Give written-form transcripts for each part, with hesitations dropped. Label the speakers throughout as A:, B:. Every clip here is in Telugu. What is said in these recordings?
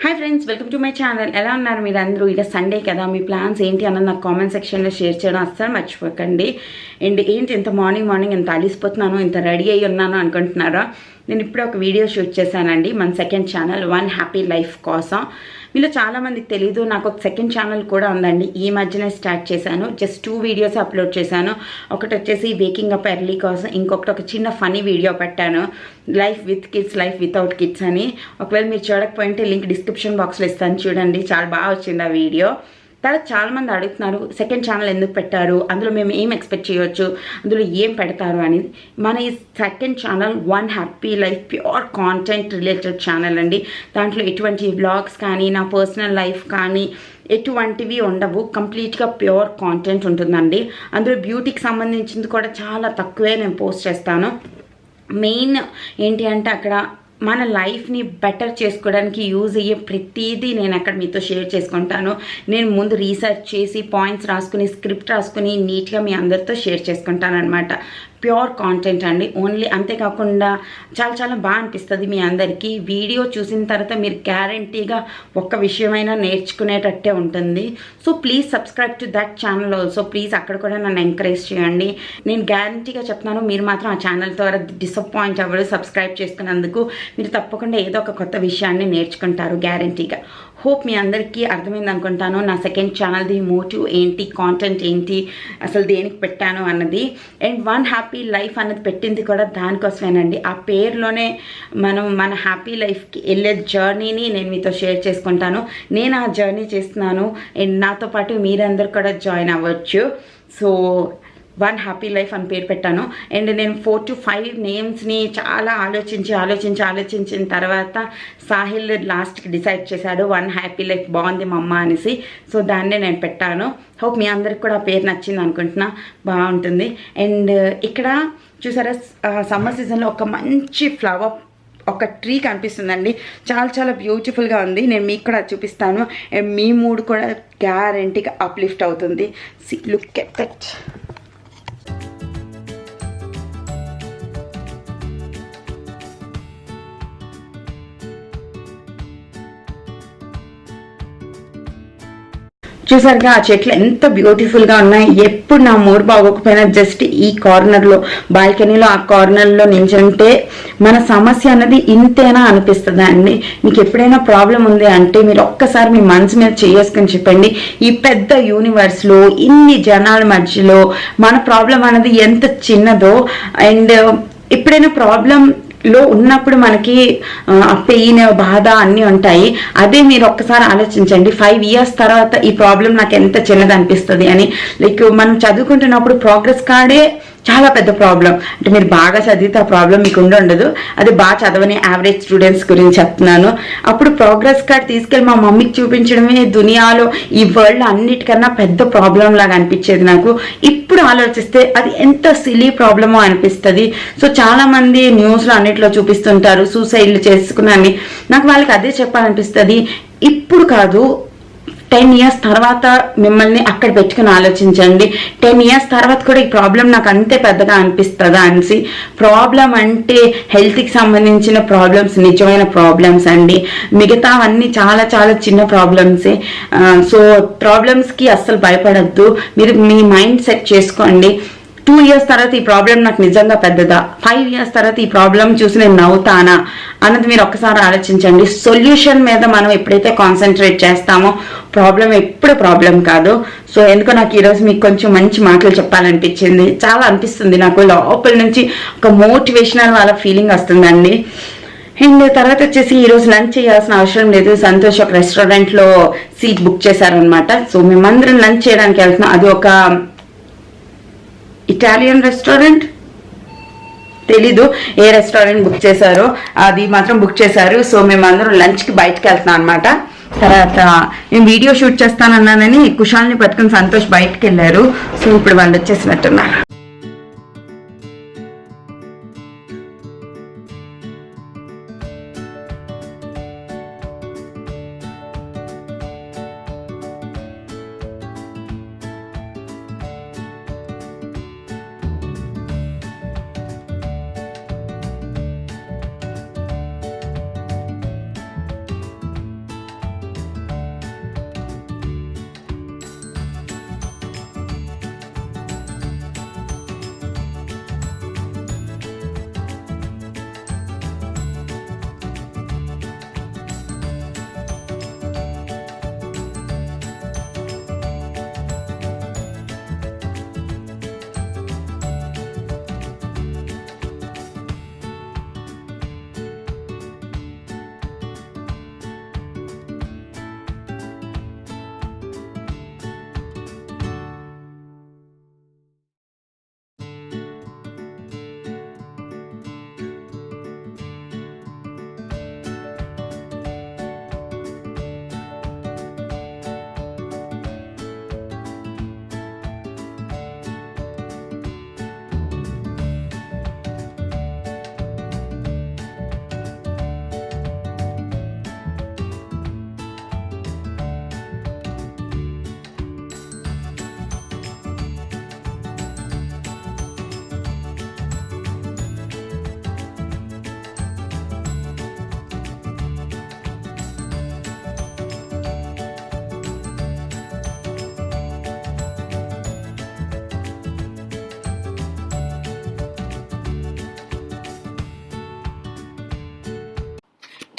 A: Hi friends, welcome to my channel. ఎలా ఉన్నారు మీరు అందరూ? ఇక సండే కదా, మీ ప్లాన్స్ ఏంటి అన్నది నాకు కామెంట్ సెక్షన్లో షేర్ చేయడం అస్సలు మర్చిపోకండి. అండ్ ఏంటి ఇంత మార్నింగ్ ఇంత అలిసిపోతున్నాను, ఇంత రెడీ అయ్యి ఉన్నాను అనుకుంటున్నారా? నేను ఇప్పుడే ఒక వీడియో షూట్ చేశానండి మన second channel one happy life కోసం. మీలో చాలామందికి తెలీదు, నాకు ఒక సెకండ్ ఛానల్ కూడా ఉందండి. ఈ మధ్యనే స్టార్ట్ చేశాను. జస్ట్ 2 వీడియోస్ అప్లోడ్ చేశాను. ఒకటి వచ్చేసి వేకింగ్ అప్ ఎర్లీ కోసం, ఇంకొకటి ఒక చిన్న ఫనీ వీడియో పెట్టాను, life with kids, life without kids అని. ఒకవేళ మీరు చూడకపోయింటే లింక్ డిస్క్రిప్షన్ బాక్స్లో ఇస్తాను, చూడండి. చాలా బాగా వచ్చింది ఆ వీడియో. తర్వాత చాలామంది అడుగుతున్నారు సెకండ్ ఛానల్ ఎందుకు పెట్టారు, అందులో మేము ఏం ఎక్స్పెక్ట్ చేయవచ్చు, అందులో ఏం పెడతారు అని. మన ఈ second channel one happy life pure content related channel అండి. దాంట్లో ఎటువంటి వ్లాగ్స్ కానీ, నా పర్సనల్ లైఫ్ కానీ ఎటువంటివి ఉండవు. కంప్లీట్గా ప్యూర్ కాంటెంట్ ఉంటుందండి. అందులో బ్యూటీకి సంబంధించింది కూడా చాలా తక్కువే నేను పోస్ట్ చేస్తాను. మెయిన్ ఏంటి అంటే అక్కడ మన లైఫ్ని బెటర్ చేసుకోవడానికి యూజ్ అయ్యే ప్రతిదీ నేను అక్కడ మీతో షేర్ చేసుకుంటాను. నేను ముందు రీసెర్చ్ చేసి పాయింట్స్ రాసుకుని, స్క్రిప్ట్ రాసుకుని నీట్గా మీ అందరితో షేర్ చేసుకుంటాను అనమాట. ప్యూర్ కాంటెంట్ అండి ఓన్లీ. అంతేకాకుండా చాలా చాలా బాగా అనిపిస్తుంది మీ అందరికీ. వీడియో చూసిన తర్వాత మీరు గ్యారంటీగా ఒక్క విషయమైనా నేర్చుకునేటట్టే ఉంటుంది. So please subscribe to that channel also. Please అక్కడ కూడా నన్ను ఎంకరేజ్ చేయండి. నేను గ్యారంటీగా చెప్తున్నాను, మీరు మాత్రం ఆ ఛానల్ ద్వారా డిసప్పాయింట్ అవ్వరు. సబ్స్క్రైబ్ చేసుకున్నందుకు మీరు తప్పకుండా ఏదో ఒక కొత్త విషయాన్ని నేర్చుకుంటారు గ్యారంటీగా. హోప్ మీ అందరికీ అర్థమైంది అనుకుంటాను నా సెకండ్ ఛానల్ది మోటివ్ ఏంటి, కాంటెంట్ ఏంటి, అసలు దేనికి పెట్టాను అన్నది. అండ్ వన్ హ్యాపీ లైఫ్ అన్నది పెట్టింది కూడా దానికోసమేనండి. ఆ పేరులోనే మనం మన హ్యాపీ లైఫ్కి వెళ్ళే జర్నీని నేను మీతో షేర్ చేసుకుంటాను. నేను ఆ జర్నీ చేస్తున్నాను అండ్ నాతో పాటు మీరందరూ కూడా జాయిన్ అవ్వచ్చు. సో వన్ హ్యాపీ లైఫ్ అని పేరు పెట్టాను. అండ్ నేను 4 to 5 నేమ్స్ని చాలా ఆలోచించిన తర్వాత సాహిల్ లాస్ట్కి డిసైడ్ చేశాడు వన్ హ్యాపీ లైఫ్ బాగుంది మా అమ్మ అనేసి. సో దాన్నే నేను పెట్టాను. హోప్ మీ అందరికి కూడా ఆ పేరు నచ్చింది అనుకుంటున్నా, బాగుంటుంది. అండ్ ఇక్కడ చూసారా, సమ్మర్ సీజన్లో ఒక మంచి ఫ్లవర్, ఒక ట్రీ కనిపిస్తుందండి. చాలా చాలా బ్యూటిఫుల్గా ఉంది. నేను మీకు కూడా చూపిస్తాను. మీ మూడ్ కూడా గ్యారంటీగా అప్లిఫ్ట్ అవుతుంది. Look at that. చూసారుగా ఆ చెట్లు ఎంత బ్యూటిఫుల్గా ఉన్నాయి. ఎప్పుడు నా మూడ్ బాగోకపోయినా జస్ట్ ఈ కార్నర్లో, బాల్కనీలో ఆ కార్నర్లో నించుంటే మన సమస్య అన్నది ఇంతేనా అనిపిస్తుంది అండి. మీకు ఎప్పుడైనా ప్రాబ్లం ఉంది అంటే మీరు ఒక్కసారి మీ మనసు మీద చేసుకుని చెప్పండి, ఈ పెద్ద యూనివర్స్లో ఇన్ని జనాల మధ్యలో మన ప్రాబ్లం అనేది ఎంత చిన్నదో. అండ్ ఎప్పుడైనా ప్రాబ్లంలో ఉన్నప్పుడు మనకి పెయిన్, బాధ అన్నీ ఉంటాయి. అదే మీరు ఒక్కసారి ఆలోచించండి, 5 years తర్వాత ఈ ప్రాబ్లం నాకు ఎంత చిన్నది అనిపిస్తుంది అని. లైక్ మనం చదువుకుంటున్నప్పుడు ప్రోగ్రెస్ కార్డే చాలా పెద్ద ప్రాబ్లం. అంటే మీరు బాగా చదివితే ఆ ప్రాబ్లం మీకు ఉండదు. అది బాగా చదవని యావరేజ్ స్టూడెంట్స్ గురించి చెప్తున్నాను. అప్పుడు ప్రోగ్రెస్ కార్డ్ తీసుకెళ్ళి మా మమ్మీకి చూపించడమే దునియాలో, ఈ వరల్డ్ అన్నిటికన్నా పెద్ద ప్రాబ్లం లాగా అనిపించేది నాకు. ఇప్పుడు ఆలోచిస్తే అది ఎంత సిలీ ప్రాబ్లమో అనిపిస్తుంది. సో చాలా మంది న్యూస్లో అన్నిట్లో చూపిస్తుంటారు సూసైడ్లు చేసుకున్నాను. నాకు వాళ్ళకి అదే చెప్పాలనిపిస్తుంది, ఇప్పుడు కాదు 10 years తర్వాత మిమ్మల్ని అక్కడ పెట్టుకుని ఆలోచించండి. 10 years తర్వాత కూడా ఈ ప్రాబ్లం నాకు అంతే పెద్దగా అనిపిస్తుందా అనేసి. ప్రాబ్లం అంటే హెల్త్కి సంబంధించిన ప్రాబ్లమ్స్ నిజమైన ప్రాబ్లమ్స్ అండి. మిగతావన్నీ చాలా చాలా చిన్న ప్రాబ్లమ్సే. సో ప్రాబ్లమ్స్కి అస్సలు భయపడద్దు. మీరు మీ మైండ్ సెట్ చేసుకోండి, 2 years తర్వాత ఈ ప్రాబ్లం నాకు నిజంగా పెద్దదా, 5 years తర్వాత ఈ ప్రాబ్లం చూసి నేను నవ్వుతానా అన్నది మీరు ఒక్కసారి ఆలోచించండి. సొల్యూషన్ మీద మనం ఎప్పుడైతే కాన్సన్ట్రేట్ చేస్తామో ప్రాబ్లం ఎప్పుడు ప్రాబ్లం కాదు. సో ఎందుకో నాకు ఈరోజు మీకు కొంచెం మంచి మాటలు చెప్పాలనిపించింది. చాలా అనిపిస్తుంది నాకు లోపల నుంచి ఒక మోటివేషనల్ వాళ్ళ ఫీలింగ్ వస్తుందండి. అండ్ తర్వాత వచ్చేసి ఈరోజు లంచ్ చేయాల్సిన అవసరం లేదు. సంతోష్ ఒక రెస్టారెంట్లో సీట్ బుక్ చేశారనమాట. సో మేమందరం లంచ్ చేయడానికి వెళ్తున్నాం. అది ఒక ఇటాలియన్ రెస్టారెంట్, తెలీదు ఏ రెస్టారెంట్ బుక్ చేశారో, అది మాత్రం బుక్ చేశారు. సో మేమందరం లంచ్కి బయటకు వెళ్తున్నాం అనమాట. తర్వాత నేను వీడియో షూట్ చేస్తానన్నానని కుషాల్ని పట్టుకుని సంతోష్ బయటకు వెళ్ళారు. సో ఇప్పుడు వాళ్ళు వచ్చేసినట్టున్నారు.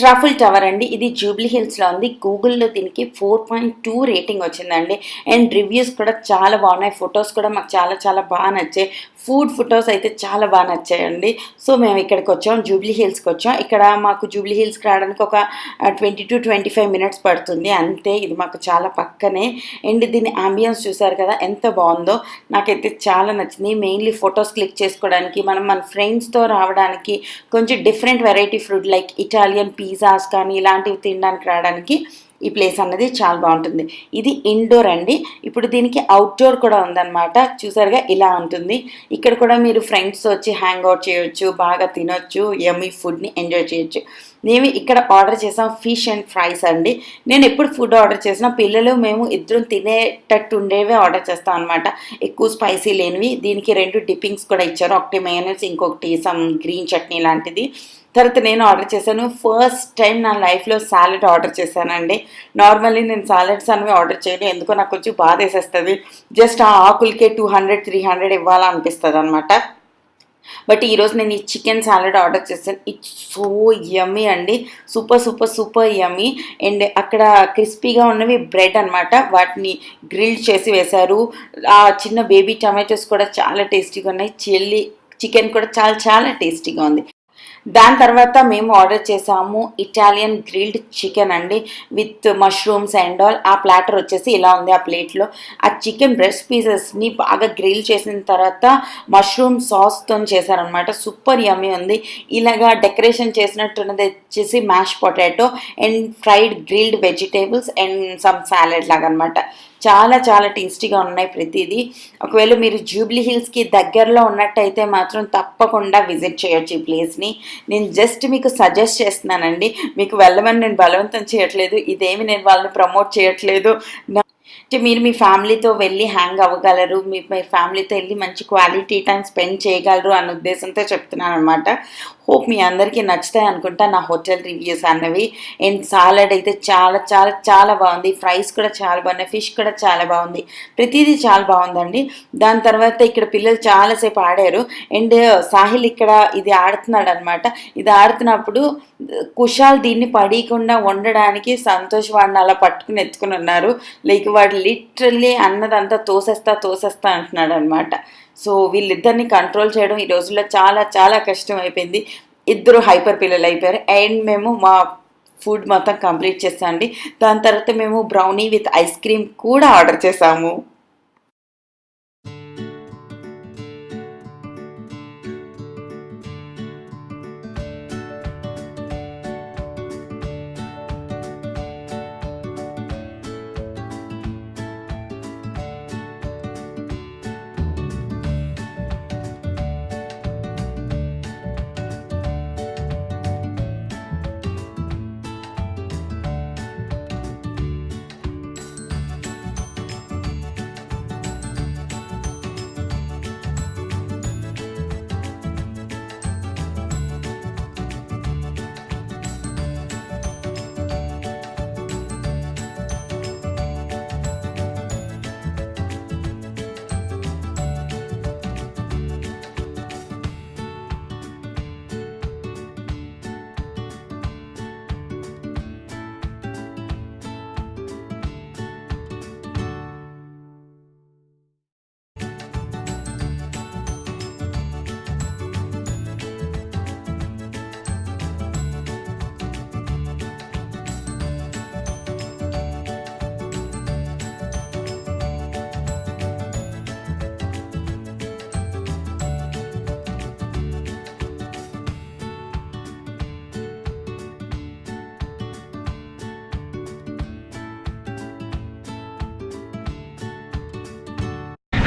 A: ట్రఫుల్ టవర్ అండి. ఇది జూబ్లీ హిల్స్లో ఉంది. గూగుల్లో దీనికి 4.2 రేటింగ్ వచ్చిందండి. అండ్ రివ్యూస్ కూడా చాలా బాగున్నాయి. ఫొటోస్ కూడా మాకు చాలా చాలా బాగా నచ్చాయి. ఫుడ్ ఫొటోస్ అయితే చాలా బాగా నచ్చాయండి. సో మేము ఇక్కడికి వచ్చాం, జూబ్లీ హిల్స్కి వచ్చాం. ఇక్కడ మాకు జూబ్లీ హిల్స్కి రావడానికి ఒక 20 to 25 మినిట్స్ పడుతుంది అంతే. ఇది మాకు చాలా పక్కనే. అండ్ దీని అంబియన్స్ చూసారు కదా ఎంత బాగుందో. నాకైతే చాలా నచ్చింది. మెయిన్లీ ఫొటోస్ క్లిక్ చేసుకోవడానికి, మనం మన ఫ్రెండ్స్తో రావడానికి, కొంచెం different variety food like Italian pizzas కానీ ఇలాంటివి తినడానికి రావడానికి ఈ ప్లేస్ అన్నది చాలా బాగుంటుంది. ఇది ఇండోర్ అండి. ఇప్పుడు దీనికి అవుట్డోర్ కూడా ఉందన్నమాట. చూసారుగా ఇలా ఉంటుంది. ఇక్కడ కూడా మీరు ఫ్రెండ్స్ వచ్చి హ్యాంగ్ అవుట్ చేయొచ్చు, బాగా తినొచ్చు, యమ్మీ ఫుడ్ని ఎంజాయ్ చేయొచ్చు. మేము ఇక్కడ ఆర్డర్ చేసాం ఫిష్ అండ్ ఫ్రైస్ అండి. నేను ఎప్పుడు ఫుడ్ ఆర్డర్ చేసినా పిల్లలు మేము ఇద్దరం తినేటట్టు ఉండేవే ఆర్డర్ చేస్తాం అనమాట, ఎక్కువ స్పైసీ లేనివి. దీనికి 2 డిప్పింగ్స్ కూడా ఇచ్చారు, ఒకటి మయోనీస్, ఇంకొకటి సమ్ గ్రీన్ చట్నీ లాంటిది. తర్వాత నేను ఆర్డర్ చేశాను. ఫస్ట్ టైం నా లైఫ్లో సాలెడ్ ఆర్డర్ చేశానండి. నార్మల్లీ నేను సాలెడ్స్ అనేవి ఆర్డర్ చేయను, ఎందుకో నాకు కొంచెం బాధ వేసేస్తుంది. జస్ట్ ఆ ఆకులకే 200-300 ఇవ్వాలనిపిస్తుంది అనమాట. బట్ ఈరోజు నేను ఈ చికెన్ సాలెడ్ ఆర్డర్ చేశాను. ఇట్స్ సో యమ్మీ అండి, super super super yummy. And అక్కడ క్రిస్పీగా ఉన్నవి బ్రెడ్ అనమాట, వాటిని గ్రిల్ చేసి వేశారు. ఆ చిన్న బేబీ టమాటోస్ కూడా చాలా టేస్టీగా ఉన్నాయి. చికెన్ కూడా చాలా చాలా టేస్టీగా ఉంది. దాని తర్వాత మేము ఆర్డర్ చేసాము ఇటాలియన్ గ్రిల్డ్ చికెన్ అండి, విత్ మష్రూమ్స్ అండ్ ఆల్. ఆ ప్లాటర్ వచ్చేసి ఇలా ఉంది. ఆ ప్లేట్లో ఆ చికెన్ బ్రెస్ట్ పీసెస్ని బాగా గ్రిల్ చేసిన తర్వాత మష్రూమ్ సాస్తో చేశారనమాట. సూపర్ యమ్మీ ఉంది. ఇలాగా డెకరేషన్ చేసినట్టున్నది వచ్చేసి mash potato and fried grilled vegetables and some salad లాగా అనమాట. చాలా చాలా టేస్టీగా ఉన్నాయి ప్రతిదీ. ఒకవేళ మీరు జూబ్లీ హిల్స్కి దగ్గరలో ఉన్నట్టయితే మాత్రం తప్పకుండా విజిట్ చేయొచ్చు ఈ ప్లేస్ని. నేను జస్ట్ మీకు సజెస్ట్ చేస్తున్నానండి, మీకు వెళ్ళమని నేను బలవంతం చేయట్లేదు, ఇదేమి నేను వాళ్ళని ప్రమోట్ చేయట్లేదు. అంటే మీరు మీ ఫ్యామిలీతో వెళ్ళి హ్యాంగ్ అవ్వగలరు, మీ ఫ్యామిలీతో వెళ్ళి మంచి క్వాలిటీ టైం స్పెండ్ చేయగలరు అన్న ఉద్దేశంతో చెప్తున్నాను అనమాట. హోప్ మీ అందరికీ నచ్చుతాయి అనుకుంటా నా హోటల్ రివ్యూస్ అన్నవి. అండ్ సాలడ్ అయితే చాలా చాలా చాలా బాగుంది, ఫ్రైస్ కూడా చాలా బాగున్నాయి, ఫిష్ కూడా చాలా బాగుంది, ప్రతిదీ చాలా బాగుందండి. దాని తర్వాత ఇక్కడ పిల్లలు చాలాసేపు ఆడారు. అండ్ సాహిల్ ఇక్కడ ఇది ఆడుతున్నాడు అనమాట. ఇది ఆడుతున్నప్పుడు కుషాల్ దీన్ని పడీకుండా ఉండడానికి సంతోష్ వాడిని అలా పట్టుకుని ఎత్తుకుని ఉన్నారు. లైక్ వాడు లిటరల్లీ అన్నదంతా తోసేస్తా అంటున్నాడు అనమాట. సో వీళ్ళిద్దరిని కంట్రోల్ చేయడం ఈ రోజుల్లో చాలా చాలా కష్టం అయిపోయింది. ఇద్దరు హైపర్ పిల్లలు అయిపోయారు. అండ్ మేము మా ఫుడ్ మొత్తం కంప్లీట్ చేసామండి. దాని తర్వాత మేము బ్రౌనీ విత్ ఐస్ క్రీమ్ కూడా ఆర్డర్ చేసాము.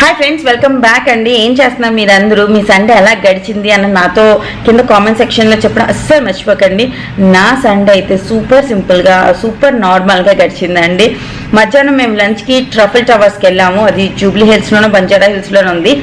A: హాయ్ ఫ్రెండ్స్, వెల్కమ్ బ్యాక్ అండి. ఏం చేస్తున్నారు మీరందరూ? మీ సండే ఎలా గడిచింది అని నాతో కింద కామెంట్ సెక్షన్లో చెప్పడం అస్సలు మర్చిపోకండి. నా సండే అయితే సూపర్ సింపుల్గా సూపర్ నార్మల్గా గడిచిందండి. మధ్యాహ్నం మేము లంచ్కి ట్రఫుల్ టవర్స్కి వెళ్ళాము. అది జూబ్లీ హిల్స్లోనూ బంజారా హిల్స్లోనూ ఉంది.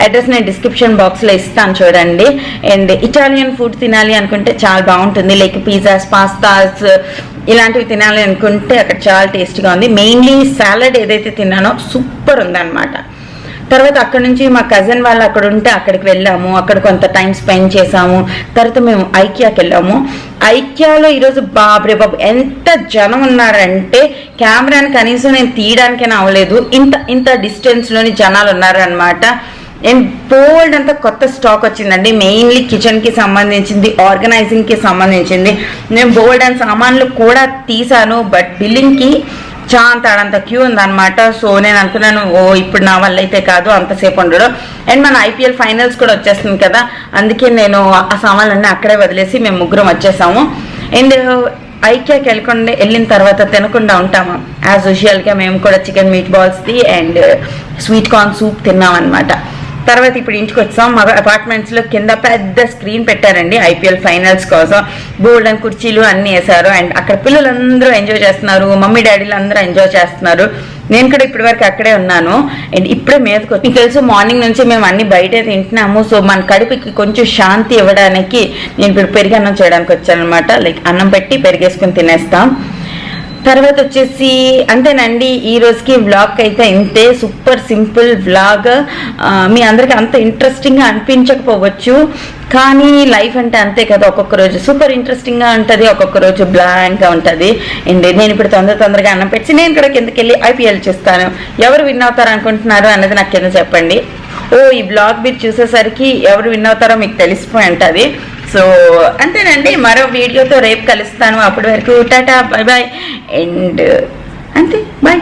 A: అడ్రస్ నేను డిస్క్రిప్షన్ బాక్స్లో ఇస్తాను చూడండి. అండ్ ఇటాలియన్ ఫుడ్ తినాలి అనుకుంటే చాలా బాగుంటుంది. లైక్ పిజ్జాస్, పాస్తాస్ ఇలాంటివి తినాలి అనుకుంటే అక్కడ చాలా టేస్టీగా ఉంది. మెయిన్లీ సాలడ్ ఏదైతే తిన్నానో సూపర్ ఉందన్నమాట. తర్వాత అక్కడ నుంచి మా కజిన్ వాళ్ళు అక్కడ ఉంటే అక్కడికి వెళ్ళాము, అక్కడ కొంత టైం స్పెండ్ చేసాము. తర్వాత మేము ఐకియాకి వెళ్ళాము. ఐకియాలో ఈరోజు బాబ్రే బాబు ఎంత జనం ఉన్నారంటే కెమెరాని కనీసం నేను తీయడానికైనా అవ్వలేదు, ఇంత డిస్టెన్స్లోని జనాలు ఉన్నారనమాట. అండ్ బోల్డ్ అంతా కొత్త స్టాక్ వచ్చిందండి, మెయిన్లీ కిచెన్కి సంబంధించింది, ఆర్గనైజింగ్కి సంబంధించింది. నేను బోల్డ్ అండ్ సామాన్లు కూడా తీసాను, బట్ బిల్లింగ్కి చాంతాడంత క్యూ ఉందన్నమాట. సో నేను అనుకున్నాను ఇప్పుడు నా వల్ల అయితే కాదు అంతసేపు ఉండడం. అండ్ మన ఐపీఎల్ ఫైనల్స్ కూడా వచ్చేస్తుంది కదా, అందుకే నేను ఆ సామాన్లన్నీ అక్కడే వదిలేసి మేము ముగ్గురం వచ్చేసాము. అండ్ ఐకియాకి వెళ్ళిన తర్వాత తినకుండా ఉంటాము. యాజ్ యూజువల్గా మేము కూడా చికెన్ మీట్ బాల్స్ది అండ్ స్వీట్ కార్న్ సూప్ తిన్నాం అనమాట. తర్వాత ఇప్పుడు ఇంటికి వచ్చాం. మా అపార్ట్మెంట్స్లో కింద పెద్ద స్క్రీన్ పెట్టారండి ఐపీఎల్ ఫైనల్స్ కోసం, బోల్డెన్ కుర్చీలు అన్నీ వేశారు. అండ్ అక్కడ పిల్లలందరూ ఎంజాయ్ చేస్తున్నారు, మమ్మీ డాడీలు అందరూ ఎంజాయ్ చేస్తున్నారు. నేను కూడా ఇప్పటి వరకు అక్కడే ఉన్నాను. అండ్ ఇప్పుడే మీదకి మీకు తెలుసు మార్నింగ్ నుంచి మేము అన్ని బయటే తింటున్నాము. సో మన కడుపుకి కొంచెం శాంతి ఇవ్వడానికి నేను ఇప్పుడు పెరుగు అన్నం చేయడానికి వచ్చాను అనమాట. లైక్ అన్నం పెట్టి పెరిగేసుకుని తినేస్తాం. తర్వాత వచ్చేసి అంతేనండి, ఈ రోజుకి వ్లాగ్ అయితే ఇంతే. Super simple vlog. మీ అందరికీ అంత ఇంట్రెస్టింగ్గా అనిపించకపోవచ్చు, కానీ లైఫ్ అంటే అంతే కదా, ఒక్కొక్క రోజు సూపర్ ఇంట్రెస్టింగ్గా ఉంటుంది, ఒక్కొక్క రోజు బ్లాంక్గా ఉంటుంది. అండ్ నేను ఇప్పుడు తొందరగా అన్నం పెట్టి నేను కూడా కిందకి వెళ్ళి ఐపీఎల్ చూస్తాను. ఎవరు విన్ అవుతారు అనుకుంటున్నారు అన్నది నాకు కింద చెప్పండి. ఈ బ్లాగ్ మీరు చూసేసరికి ఎవరు విన్ అవుతారో మీకు తెలిసిపోయి ఉంటుంది. సో అంతేనండి, మరో వీడియోతో రేపు కలుస్తాను. అప్పటి వరకు టాటా, బై బాయ్. అండ్ అంతే, బాయ్.